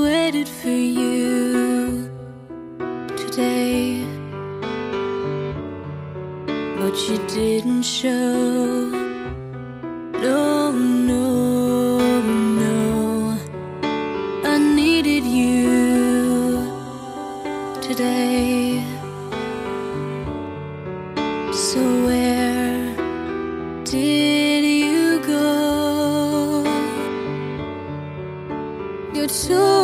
waited for you today, but you didn't show. No, no, no, I needed you today. So where did you go? You're too